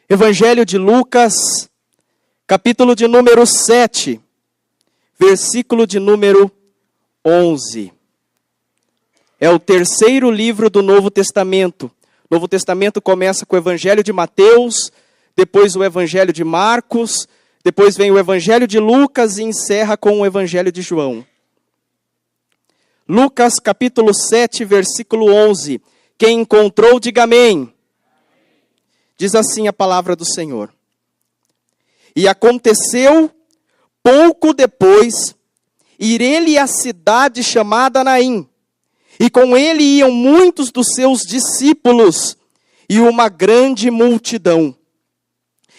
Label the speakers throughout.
Speaker 1: Evangelho de Lucas, capítulo de número 7, versículo de número 11. É o terceiro livro do Novo Testamento. O Novo Testamento começa com o Evangelho de Mateus, depois o Evangelho de Marcos, depois vem o Evangelho de Lucas e encerra com o Evangelho de João. Lucas, capítulo 7, versículo 11. Quem encontrou, diga amém. Diz assim a palavra do Senhor. E aconteceu, pouco depois, ir ele à cidade chamada Naim, e com ele iam muitos dos seus discípulos, e uma grande multidão.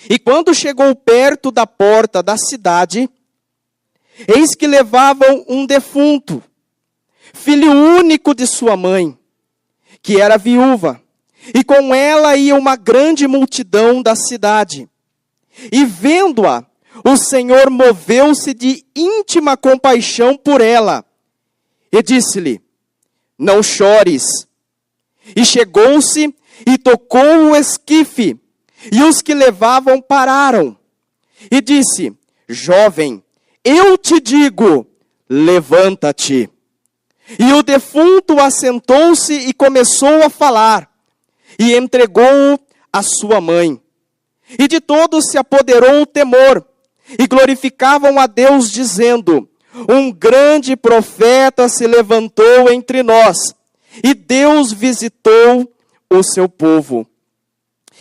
Speaker 1: E quando chegou perto da porta da cidade, eis que levavam um defunto, filho único de sua mãe, que era viúva, e com ela ia uma grande multidão da cidade. E vendo-a, o Senhor moveu-se de íntima compaixão por ela, e disse-lhe, não chores. E chegou-se e tocou o esquife, e os que levavam pararam. E disse, jovem, eu te digo, levanta-te. E o defunto assentou-se e começou a falar, e entregou-o à sua mãe. E de todos se apoderou o temor, e glorificavam a Deus, dizendo, um grande profeta se levantou entre nós, e Deus visitou o seu povo.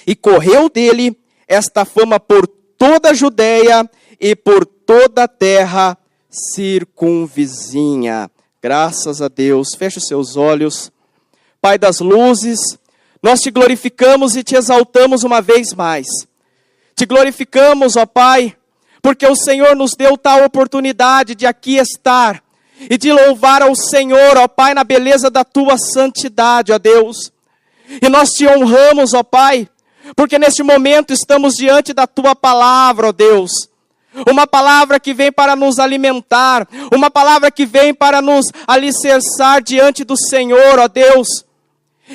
Speaker 1: E correu dele esta fama por toda a Judéia e por toda a terra circunvizinha. Graças a Deus. Feche os seus olhos. Pai das luzes, nós te glorificamos e te exaltamos uma vez mais. Te glorificamos, ó Pai, porque o Senhor nos deu tal oportunidade de aqui estar e de louvar ao Senhor, ó Pai, na beleza da tua santidade, ó Deus. E nós te honramos, ó Pai, porque neste momento estamos diante da tua palavra, ó Deus. Uma palavra que vem para nos alimentar, uma palavra que vem para nos alicerçar diante do Senhor, ó Deus.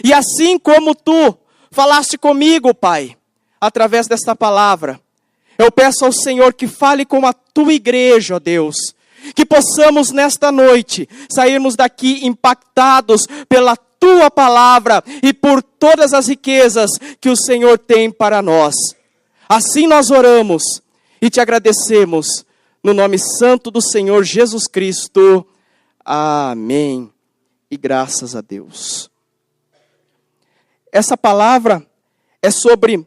Speaker 1: E assim como tu falaste comigo, Pai, através desta palavra, eu peço ao Senhor que fale com a tua igreja, ó Deus. Que possamos nesta noite sairmos daqui impactados pela tua palavra e por todas as riquezas que o Senhor tem para nós. Assim nós oramos e te agradecemos no nome santo do Senhor Jesus Cristo. Amém. E graças a Deus. Essa palavra é sobre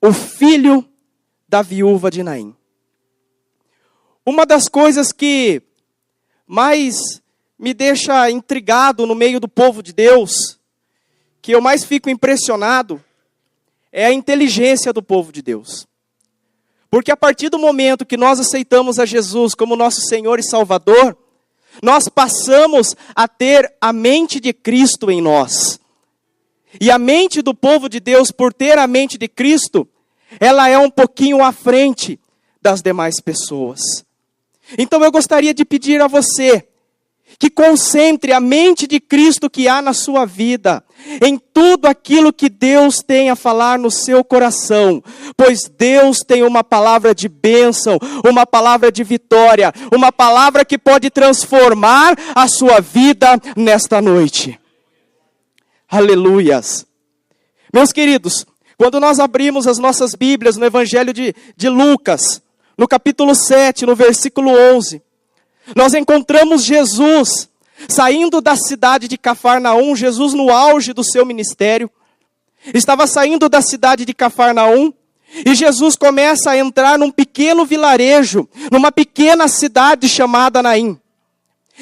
Speaker 1: o filho da viúva de Naim. Uma das coisas que mais me deixa intrigado no meio do povo de Deus, que eu mais fico impressionado, é a inteligência do povo de Deus. Porque a partir do momento que nós aceitamos a Jesus como nosso Senhor e Salvador, nós passamos a ter a mente de Cristo em nós. E a mente do povo de Deus, por ter a mente de Cristo, ela é um pouquinho à frente das demais pessoas. Então eu gostaria de pedir a você que concentre a mente de Cristo que há na sua vida, em tudo aquilo que Deus tem a falar no seu coração, pois Deus tem uma palavra de bênção, uma palavra de vitória, uma palavra que pode transformar a sua vida nesta noite. Aleluias. Meus queridos, quando nós abrimos as nossas Bíblias no Evangelho de Lucas, no capítulo 7, no versículo 11, nós encontramos Jesus saindo da cidade de Cafarnaum, Jesus no auge do seu ministério, estava saindo da cidade de Cafarnaum, e Jesus começa a entrar num pequeno vilarejo, numa pequena cidade chamada Naim.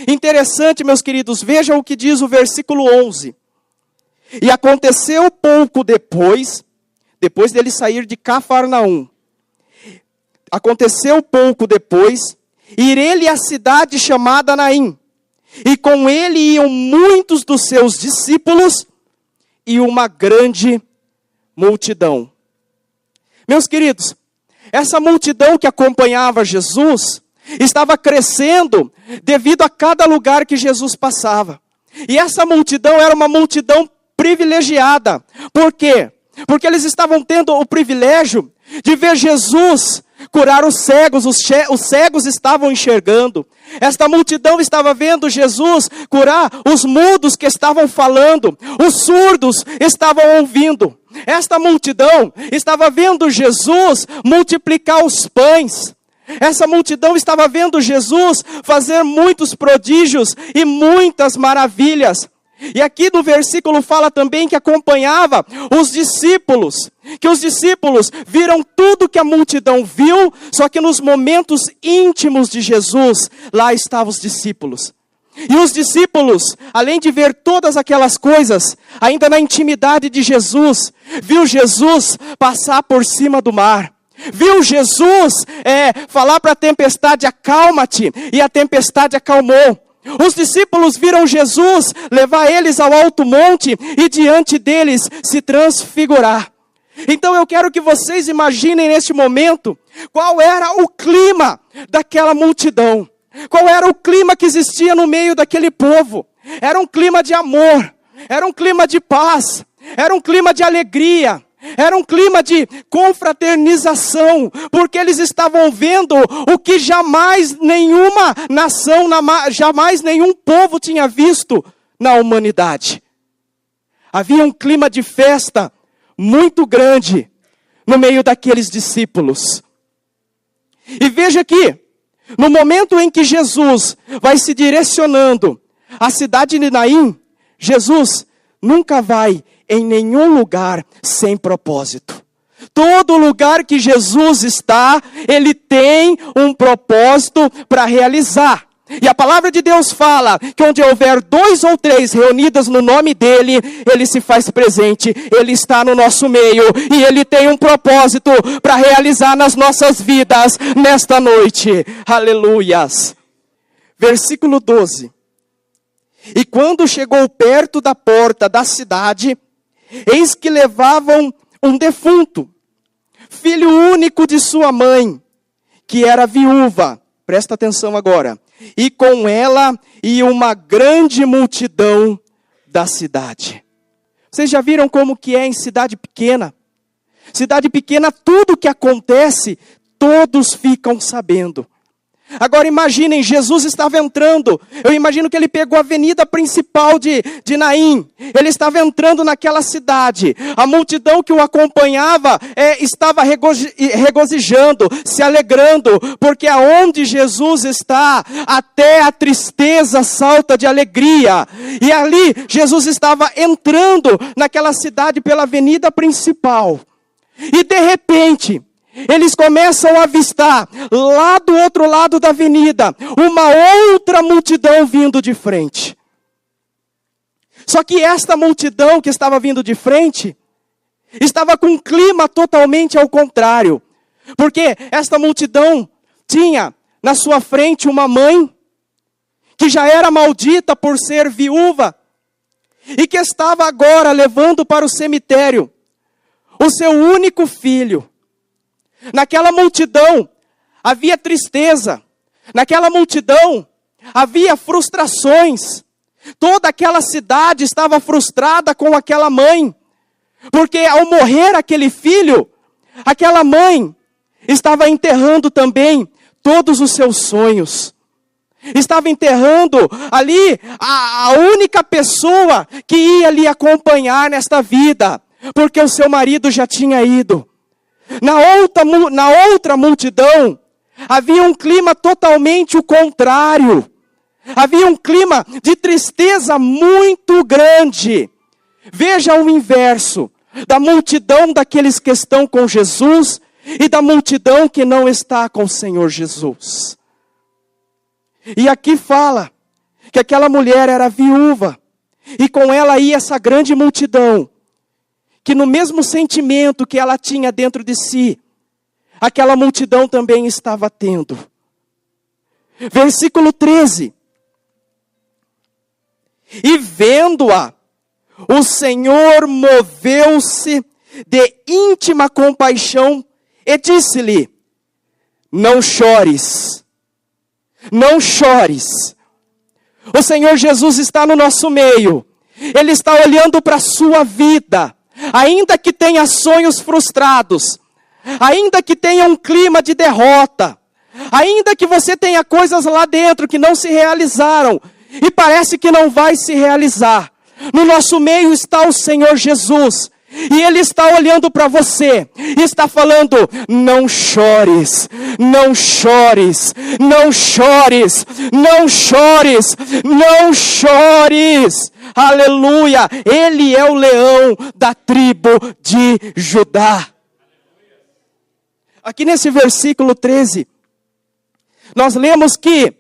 Speaker 1: Interessante, meus queridos, vejam o que diz o versículo 11. E aconteceu pouco depois dele sair de Cafarnaum, aconteceu pouco depois, ir ele à cidade chamada Naim, e com ele iam muitos dos seus discípulos e uma grande multidão. Meus queridos, essa multidão que acompanhava Jesus estava crescendo devido a cada lugar que Jesus passava. E essa multidão era uma multidão privilegiada. Por quê? porque eles estavam tendo o privilégio de ver Jesus curar os cegos cegos estavam enxergando. Esta multidão estava vendo Jesus curar os mudos que estavam falando, os surdos estavam ouvindo. Esta multidão estava vendo Jesus multiplicar os pães. Essa multidão estava vendo Jesus fazer muitos prodígios e muitas maravilhas. E aqui no versículo fala também que acompanhava os discípulos. Que os discípulos viram tudo que a multidão viu, só que nos momentos íntimos de Jesus, lá estavam os discípulos. E os discípulos, além de ver todas aquelas coisas, ainda na intimidade de Jesus, viu Jesus passar por cima do mar. Viu Jesus falar para a tempestade, acalma-te, e a tempestade acalmou. Os discípulos viram Jesus levar eles ao alto monte e diante deles se transfigurar. Então eu quero que vocês imaginem neste momento qual era o clima daquela multidão. Qual era o clima que existia no meio daquele povo. Era um clima de amor, era um clima de paz, era um clima de alegria. Era um clima de confraternização, porque eles estavam vendo o que jamais nenhuma nação, jamais nenhum povo tinha visto na humanidade. Havia um clima de festa muito grande no meio daqueles discípulos. E veja aqui, no momento em que Jesus vai se direcionando à cidade de Naim, Jesus nunca vai em nenhum lugar sem propósito. Todo lugar que Jesus está, Ele tem um propósito para realizar. E a palavra de Deus fala que onde houver 2 ou 3 reunidas no nome dEle, Ele se faz presente. Ele está no nosso meio e Ele tem um propósito para realizar nas nossas vidas nesta noite. Aleluias. Versículo 12. E quando chegou perto da porta da cidade, eis que levavam um defunto, filho único de sua mãe, que era viúva. Presta atenção agora. E com ela e uma grande multidão da cidade. Vocês já viram como que é em cidade pequena? Cidade pequena, tudo que acontece, todos ficam sabendo. Agora imaginem, Jesus estava entrando, eu imagino que ele pegou a avenida principal de Naim, ele estava entrando naquela cidade, a multidão que o acompanhava estava regozijando, se alegrando, porque aonde Jesus está, até a tristeza salta de alegria, e ali Jesus estava entrando naquela cidade pela avenida principal, e de repente, eles começam a avistar, lá do outro lado da avenida, uma outra multidão vindo de frente. Só que esta multidão que estava vindo de frente, estava com um clima totalmente ao contrário. Porque esta multidão tinha na sua frente uma mãe, que já era maldita por ser viúva, e que estava agora levando para o cemitério o seu único filho. Naquela multidão havia tristeza, naquela multidão havia frustrações. Toda aquela cidade estava frustrada com aquela mãe, porque ao morrer aquele filho, aquela mãe estava enterrando também todos os seus sonhos. Estava enterrando ali a única pessoa que ia lhe acompanhar nesta vida, porque o seu marido já tinha ido. Na outra multidão, havia um clima totalmente o contrário. Havia um clima de tristeza muito grande. Veja o inverso da multidão daqueles que estão com Jesus e da multidão que não está com o Senhor Jesus. E aqui fala que aquela mulher era viúva e com ela ia essa grande multidão, que no mesmo sentimento que ela tinha dentro de si, aquela multidão também estava tendo. Versículo 13. E vendo-a, o Senhor moveu-se de íntima compaixão e disse-lhe: não chores, não chores. O Senhor Jesus está no nosso meio, Ele está olhando para a sua vida, ainda que tenha sonhos frustrados, ainda que tenha um clima de derrota, ainda que você tenha coisas lá dentro que não se realizaram, e parece que não vai se realizar, no nosso meio está o Senhor Jesus, e Ele está olhando para você, e está falando, não chores, não chores, não chores, não chores, não chores, aleluia, Ele é o leão da tribo de Judá. Aqui nesse versículo 13, nós lemos que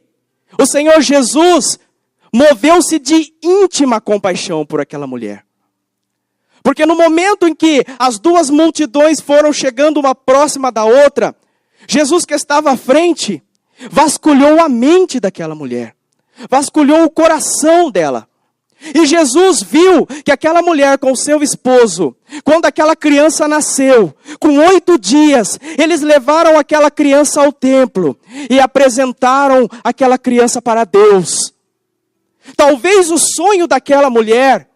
Speaker 1: o Senhor Jesus moveu-se de íntima compaixão por aquela mulher. Porque no momento em que as duas multidões foram chegando uma próxima da outra, Jesus que estava à frente, vasculhou a mente daquela mulher, vasculhou o coração dela. E Jesus viu que aquela mulher com seu esposo, quando aquela criança nasceu, com 8 dias, eles levaram aquela criança ao templo e apresentaram aquela criança para Deus. Talvez o sonho daquela mulher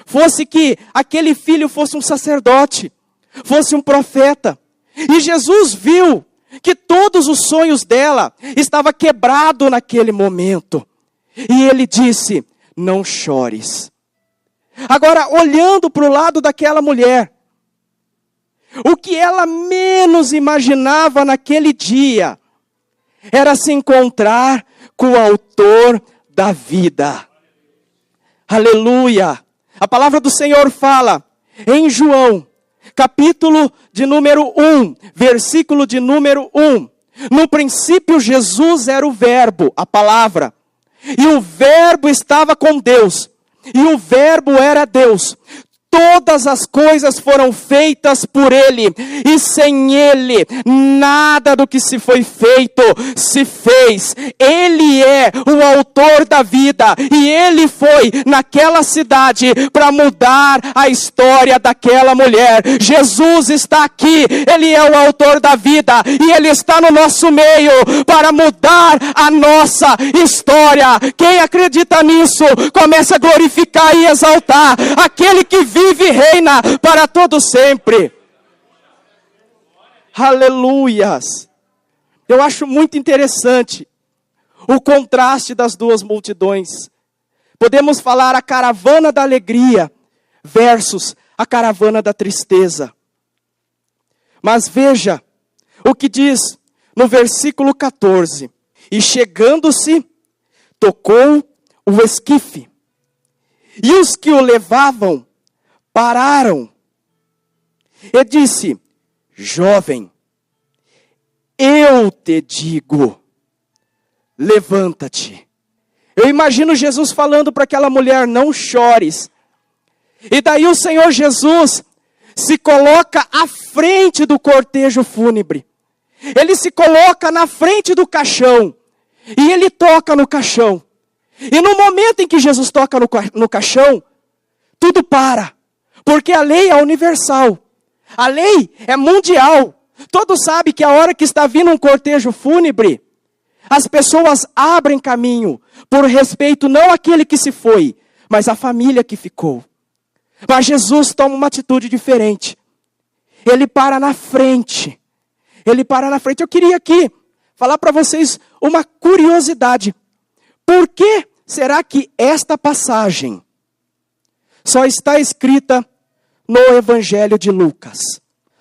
Speaker 1: fosse que aquele filho fosse um sacerdote, fosse um profeta. E Jesus viu que todos os sonhos dela estavam quebrados naquele momento. E Ele disse, não chores. Agora, olhando para o lado daquela mulher, o que ela menos imaginava naquele dia, era se encontrar com o autor da vida. Aleluia! A palavra do Senhor fala em João, capítulo de número 1, versículo de número 1. No princípio Jesus era o verbo, a palavra. E o verbo estava com Deus. E o verbo era Deus. Todas as coisas foram feitas por Ele, e sem Ele, nada do que se foi feito, se fez. Ele é o autor da vida, e Ele foi naquela cidade para mudar a história daquela mulher. Jesus está aqui, Ele é o autor da vida, e Ele está no nosso meio para mudar a nossa história. Quem acredita nisso, começa a glorificar e exaltar aquele que vive e reina para todo sempre. Aleluias. Eu acho muito interessante o contraste das duas multidões. Podemos falar a caravana da alegria versus a caravana da tristeza. Mas veja o que diz no versículo 14. E chegando-se, tocou o esquife. E os que o levavam pararam. E disse, jovem, eu te digo, levanta-te. Eu imagino Jesus falando para aquela mulher, não chores. E daí o Senhor Jesus se coloca à frente do cortejo fúnebre. Ele se coloca na frente do caixão. E ele toca no caixão. E no momento em que Jesus toca no caixão, tudo para. Porque a lei é universal. A lei é mundial. Todos sabem que a hora que está vindo um cortejo fúnebre, as pessoas abrem caminho por respeito não àquele que se foi, mas à família que ficou. Mas Jesus toma uma atitude diferente. Ele para na frente. Ele para na frente. Eu queria aqui falar para vocês uma curiosidade. Por que será que esta passagem só está escrita no Evangelho de Lucas?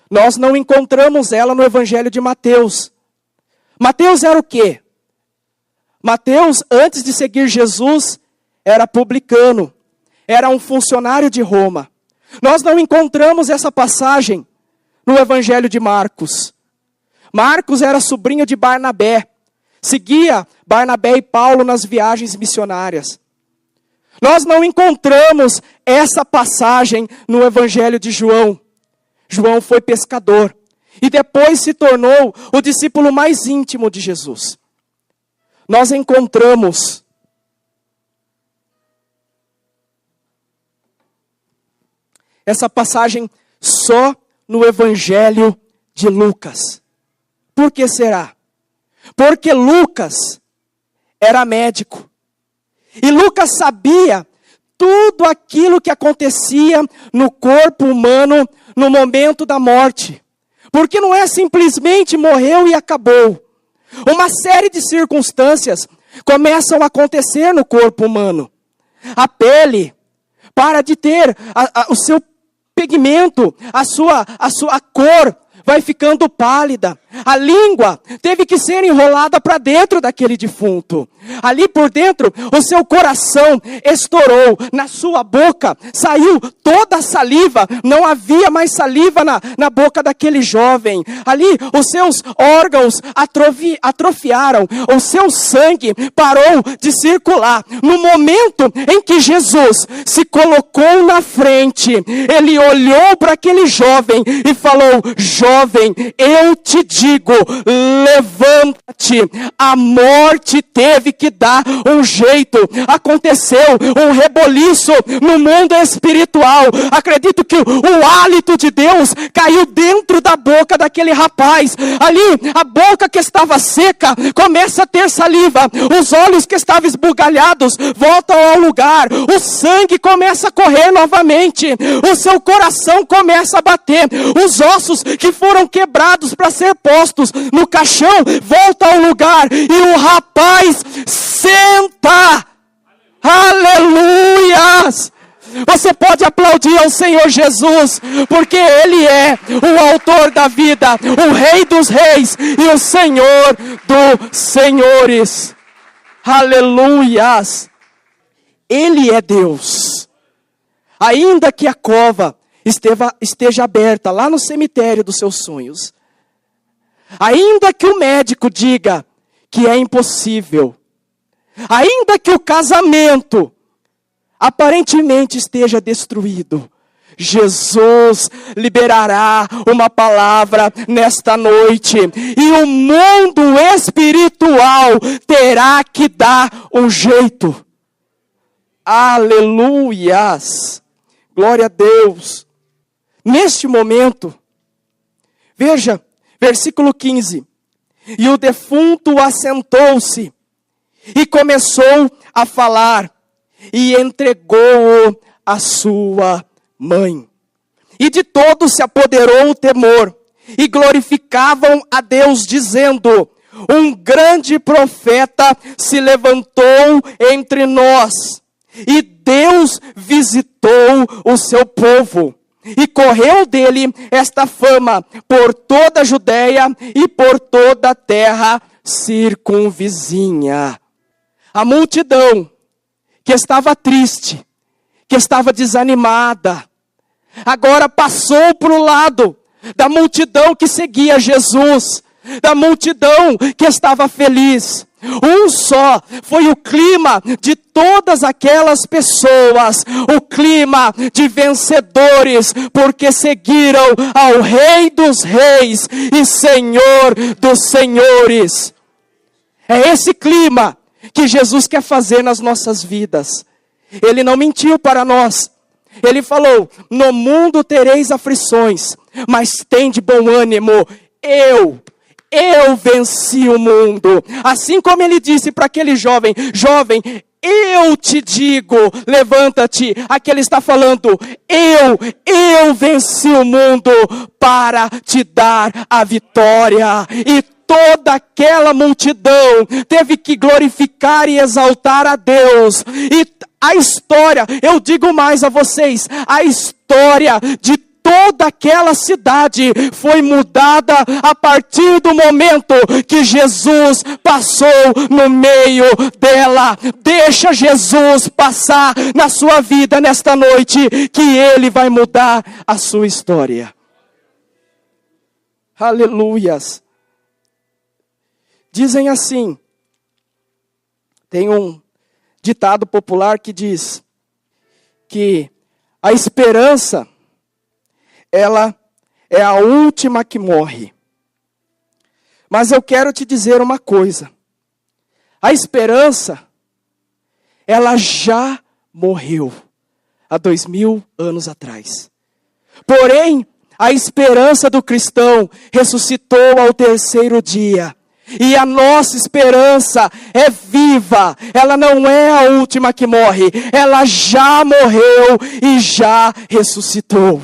Speaker 1: Nós não encontramos ela no Evangelho de Mateus. Mateus era o quê? Mateus, antes de seguir Jesus, era publicano. Era um funcionário de Roma. Nós não encontramos essa passagem no Evangelho de Marcos. Marcos era sobrinho de Barnabé. Seguia Barnabé e Paulo nas viagens missionárias. Nós não encontramos essa passagem no Evangelho de João. João foi pescador e depois se tornou o discípulo mais íntimo de Jesus. Nós encontramos essa passagem só no Evangelho de Lucas. Por que será? Porque Lucas era médico. E Lucas sabia tudo aquilo que acontecia no corpo humano no momento da morte. Porque não é simplesmente morreu e acabou. Uma série de circunstâncias começam a acontecer no corpo humano. A pele para de ter o seu pigmento, a sua cor vai ficando pálida. A língua teve que ser enrolada para dentro daquele defunto. Ali por dentro, o seu coração estourou. Na sua boca saiu toda a saliva. Não havia mais saliva na boca daquele jovem. Ali os seus órgãos atrofiaram. O seu sangue parou de circular. No momento em que Jesus se colocou na frente, ele olhou para aquele jovem e falou: jovem, eu te digo, levanta-te. A morte teve que dar um jeito. Aconteceu um reboliço no mundo espiritual. Acredito que o hálito de Deus caiu dentro da boca daquele rapaz. Ali, a boca que estava seca começa a ter saliva. Os olhos que estavam esbugalhados voltam ao lugar. O sangue começa a correr novamente. O seu coração começa a bater. Os ossos que foram quebrados para ser postos no caixão voltam ao lugar. E o rapaz senta. Aleluias! Você pode aplaudir ao Senhor Jesus, porque Ele é o autor da vida, o Rei dos reis e o Senhor dos senhores. Aleluias! Ele é Deus. Ainda que a cova esteja aberta lá no cemitério dos seus sonhos, ainda que o médico diga que é impossível, ainda que o casamento aparentemente esteja destruído, Jesus liberará uma palavra nesta noite, e o mundo espiritual terá que dar um jeito. Aleluias! Glória a Deus! Neste momento, veja, versículo 15. E o defunto assentou-se e começou a falar, e entregou-o à sua mãe. E de todos se apoderou o temor, e glorificavam a Deus, dizendo: um grande profeta se levantou entre nós, e Deus visitou o seu povo. E correu dele esta fama por toda a Judeia e por toda a terra circunvizinha. A multidão que estava triste, que estava desanimada, agora passou para o lado da multidão que seguia Jesus, da multidão que estava feliz. Um só foi o clima de todas aquelas pessoas, o clima de vencedores, porque seguiram ao Rei dos reis e Senhor dos senhores. É esse clima que Jesus quer fazer nas nossas vidas. Ele não mentiu para nós. Ele falou: no mundo tereis aflições, mas tende bom ânimo. Eu venci o mundo. Assim como ele disse para aquele jovem: jovem, eu te digo, levanta-te. Aqui ele está falando: eu venci o mundo para te dar a vitória. E toda aquela multidão teve que glorificar e exaltar a Deus. E a história, eu digo mais a vocês, a história de toda aquela cidade foi mudada a partir do momento que Jesus passou no meio dela. Deixa Jesus passar na sua vida nesta noite, que Ele vai mudar a sua história. Aleluias. Dizem assim, tem um ditado popular que diz que a esperança, ela é a última que morre. Mas eu quero te dizer uma coisa. A esperança, ela já morreu há 2000 anos atrás. Porém, a esperança do cristão ressuscitou ao terceiro dia. E a nossa esperança é viva, ela não é a última que morre, ela já morreu e já ressuscitou.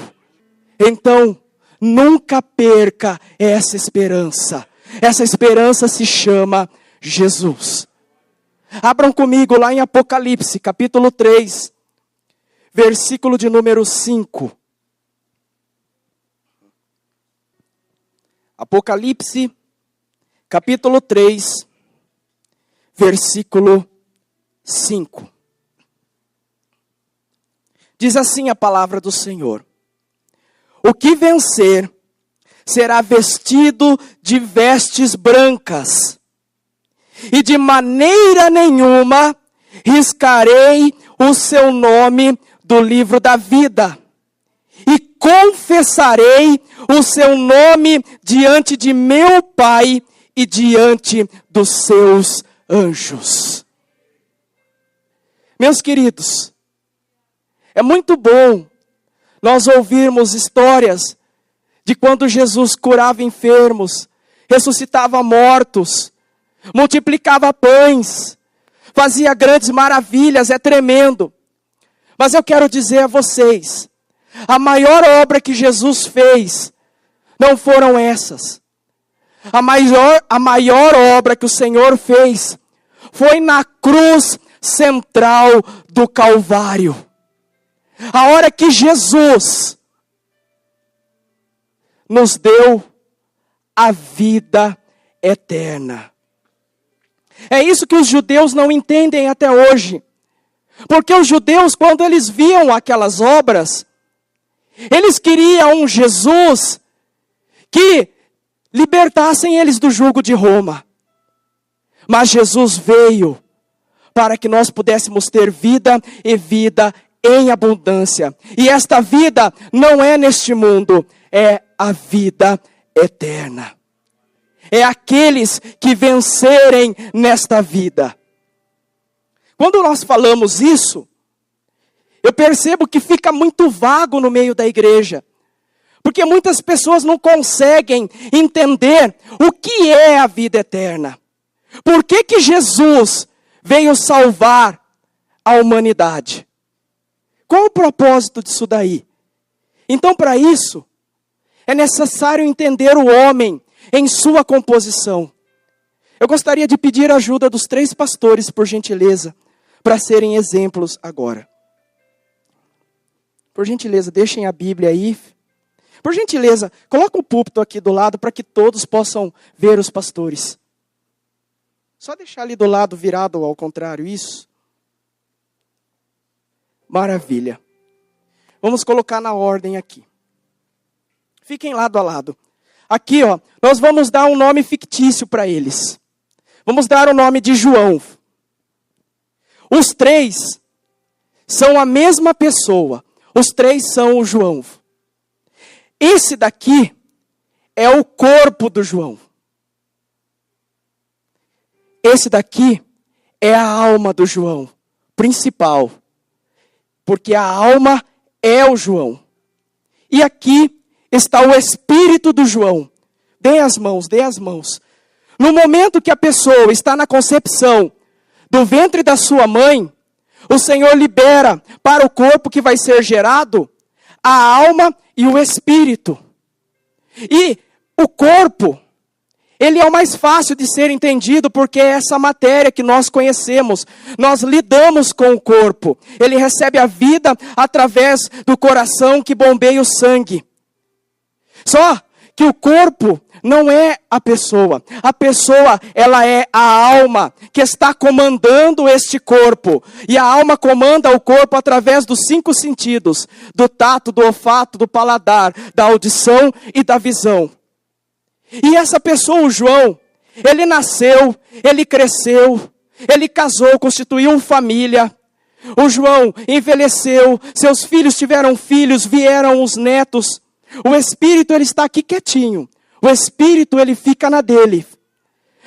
Speaker 1: Então, nunca perca essa esperança. Essa esperança se chama Jesus. Abram comigo lá em Apocalipse, capítulo 3, versículo de número 5. Apocalipse, capítulo 3, versículo 5. Diz assim a palavra do Senhor: o que vencer será vestido de vestes brancas, e de maneira nenhuma riscarei o seu nome do livro da vida, e confessarei o seu nome diante de meu Pai e diante dos seus anjos. Meus queridos, é muito bom nós ouvirmos histórias de quando Jesus curava enfermos, ressuscitava mortos, multiplicava pães, fazia grandes maravilhas, é tremendo. Mas eu quero dizer a vocês, a maior obra que Jesus fez não foram essas. A maior obra que o Senhor fez foi na cruz central do Calvário. A hora que Jesus nos deu a vida eterna. É isso que os judeus não entendem até hoje. Porque os judeus, quando eles viam aquelas obras, eles queriam um Jesus que libertassem eles do jugo de Roma. Mas Jesus veio para que nós pudéssemos ter vida e vida em abundância. E esta vida não é neste mundo, é a vida eterna. É aqueles que vencerem nesta vida. Quando nós falamos isso, eu percebo que fica muito vago no meio da igreja. Porque muitas pessoas não conseguem entender o que é a vida eterna. Por que Jesus veio salvar a humanidade? Qual o propósito disso daí? Então, para isso, é necessário entender o homem em sua composição. Eu gostaria de pedir a ajuda dos 3 pastores, por gentileza, para serem exemplos agora. Por gentileza, deixem a Bíblia aí. Por gentileza, coloca o púlpito aqui do lado para que todos possam ver os pastores. Só deixar ali do lado virado ao contrário, isso. Maravilha. Vamos colocar na ordem aqui. Fiquem lado a lado. Aqui, ó, nós vamos dar um nome fictício para eles. Vamos dar o nome de João. Os 3 são a mesma pessoa. Os 3 são o João. Esse daqui é o corpo do João. Esse daqui é a alma do João, principal. Porque a alma é o João. E aqui está o espírito do João. Dê as mãos, dê as mãos. No momento que a pessoa está na concepção do ventre da sua mãe, o Senhor libera para o corpo que vai ser gerado a alma e o espírito. E o corpo, ele é o mais fácil de ser entendido porque é essa matéria que nós conhecemos. Nós lidamos com o corpo. Ele recebe a vida através do coração que bombeia o sangue. Só que o corpo não é a pessoa. A pessoa, ela é a alma que está comandando este corpo. E a alma comanda o corpo através dos 5 sentidos. Do tato, do olfato, do paladar, da audição e da visão. E essa pessoa, o João, ele nasceu, ele cresceu, ele casou, constituiu família. O João envelheceu, seus filhos tiveram filhos, vieram os netos. O espírito, ele está aqui quietinho. O espírito, ele fica na dele.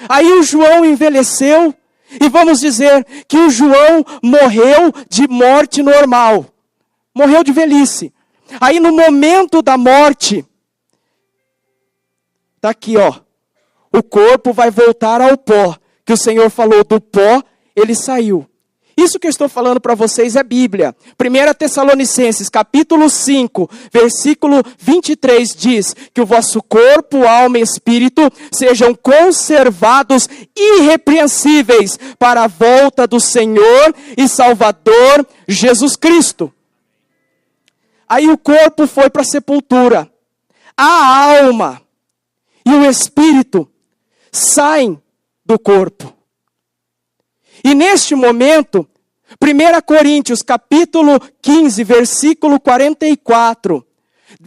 Speaker 1: Aí o João envelheceu, e vamos dizer que o João morreu de morte normal. Morreu de velhice. Aí no momento da morte, está aqui, ó. o corpo vai voltar ao pó. Que o Senhor falou, do pó ele saiu. Isso que eu estou falando para vocês é Bíblia. 1 Tessalonicenses, capítulo 5, versículo 23 diz que o vosso corpo, alma e espírito sejam conservados irrepreensíveis para a volta do Senhor e Salvador Jesus Cristo. Aí o corpo foi para a sepultura. A alma e o espírito saem do corpo. E neste momento, 1 Coríntios capítulo 15, versículo 44,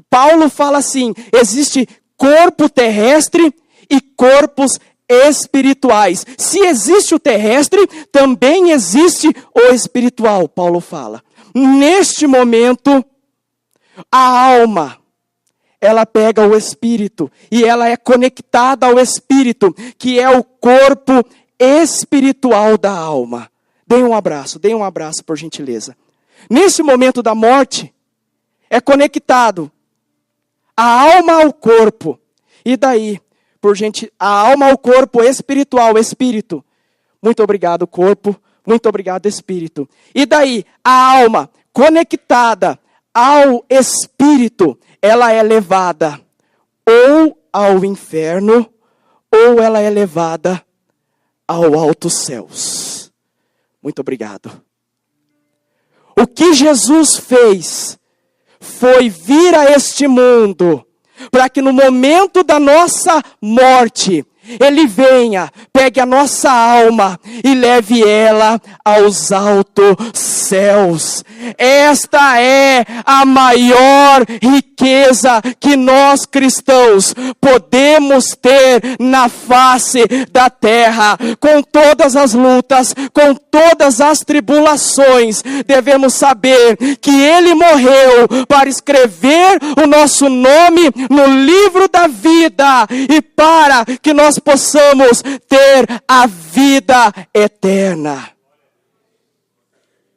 Speaker 1: Paulo fala assim, existe corpo terrestre e corpos espirituais. Se existe o terrestre, também existe o espiritual, Paulo fala. Neste momento, a alma, ela pega o espírito e ela é conectada ao espírito, que é o corpo espiritual da alma. Deem um abraço por gentileza. Nesse momento da morte, é conectado a alma ao corpo. E daí, a alma ao corpo espiritual, espírito. Muito obrigado, corpo. Muito obrigado, espírito. E daí, a alma conectada ao espírito, ela é levada ou ao inferno, ou ela é levada ao altos céus. Muito obrigado. O que Jesus fez foi vir a este mundo para que no momento da nossa morte, Ele venha, pegue a nossa alma e leve ela aos altos céus. Esta é a maior riqueza que nós cristãos podemos ter na face da terra. Com todas as lutas, com todas as tribulações, devemos saber que Ele morreu para escrever o nosso nome no livro da vida e para que nós possamos ter a vida eterna.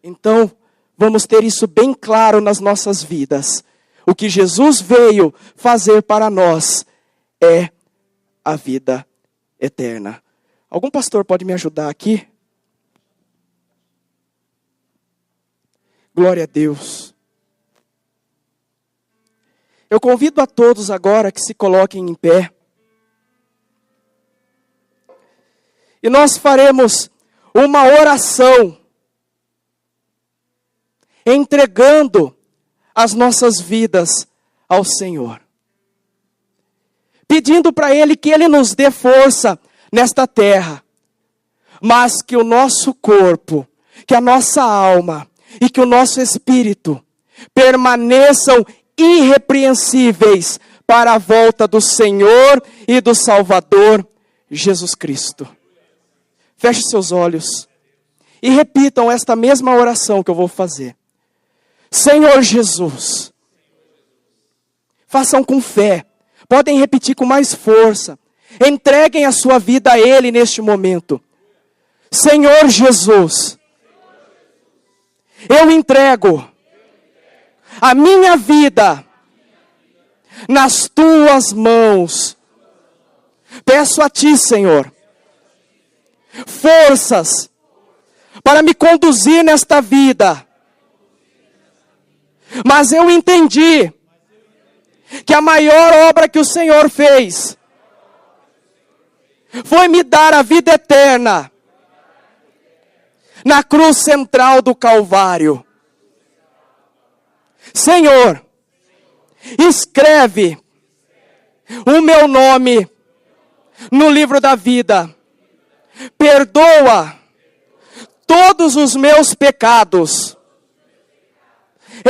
Speaker 1: Então, vamos ter isso bem claro nas nossas vidas. O que Jesus veio fazer para nós é a vida eterna. Algum pastor pode me ajudar aqui? Glória a Deus. Eu convido a todos agora que se coloquem em pé. E nós faremos uma oração, entregando as nossas vidas ao Senhor. Pedindo para Ele que Ele nos dê força nesta terra. Mas que o nosso corpo, que a nossa alma e que o nosso espírito permaneçam irrepreensíveis para a volta do Senhor e do Salvador Jesus Cristo. Feche seus olhos e repitam esta mesma oração que eu vou fazer. Senhor Jesus, façam com fé, podem repetir com mais força, entreguem a sua vida a Ele neste momento. Senhor Jesus, eu entrego a minha vida nas tuas mãos. Peço a ti, Senhor, forças para me conduzir nesta vida. Mas eu entendi que a maior obra que o Senhor fez foi me dar a vida eterna na cruz central do Calvário. Senhor, escreve o meu nome no livro da vida. Perdoa todos os meus pecados.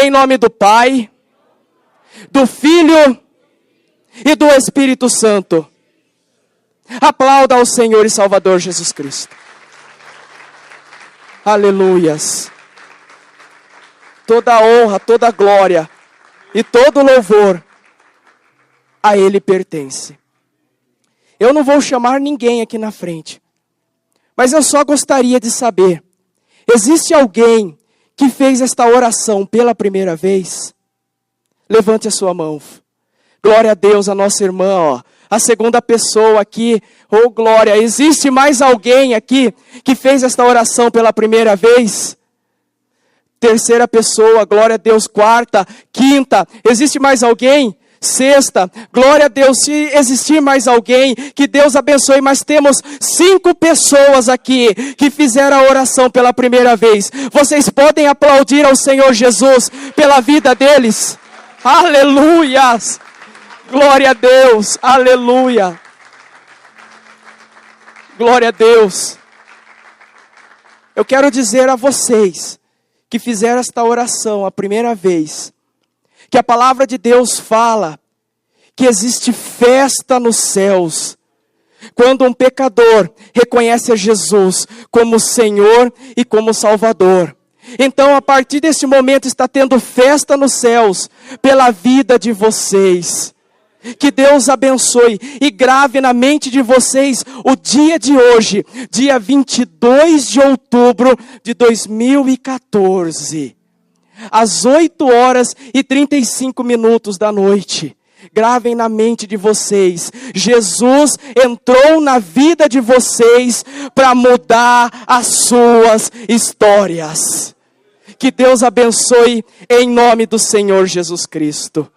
Speaker 1: Em nome do Pai, do Filho e do Espírito Santo. Aplauda ao Senhor e Salvador Jesus Cristo. Aleluias. Toda a honra, toda a glória e todo louvor a Ele pertence. Eu não vou chamar ninguém aqui na frente, mas eu só gostaria de saber, existe alguém que fez esta oração pela primeira vez? Levante a sua mão. Glória a Deus, a nossa irmã, A segunda pessoa aqui, oh glória, existe mais alguém aqui que fez esta oração pela primeira vez? Terceira pessoa, glória a Deus. Quarta, quinta, existe mais alguém? Sexta, glória a Deus. Se existir mais alguém, que Deus abençoe. Mas temos 5 pessoas aqui que fizeram a oração pela primeira vez. Vocês podem aplaudir ao Senhor Jesus pela vida deles? Aleluias! Glória a Deus, aleluia! Glória a Deus! Eu quero dizer a vocês que fizeram esta oração a primeira vez, que a palavra de Deus fala que existe festa nos céus, quando um pecador reconhece a Jesus como Senhor e como Salvador. Então, a partir desse momento, está tendo festa nos céus, pela vida de vocês. Que Deus abençoe e grave na mente de vocês o dia de hoje, dia 22 de outubro de 2014, às 8h35 da noite. Gravem na mente de vocês, Jesus entrou na vida de vocês para mudar as suas histórias. Que Deus abençoe em nome do Senhor Jesus Cristo.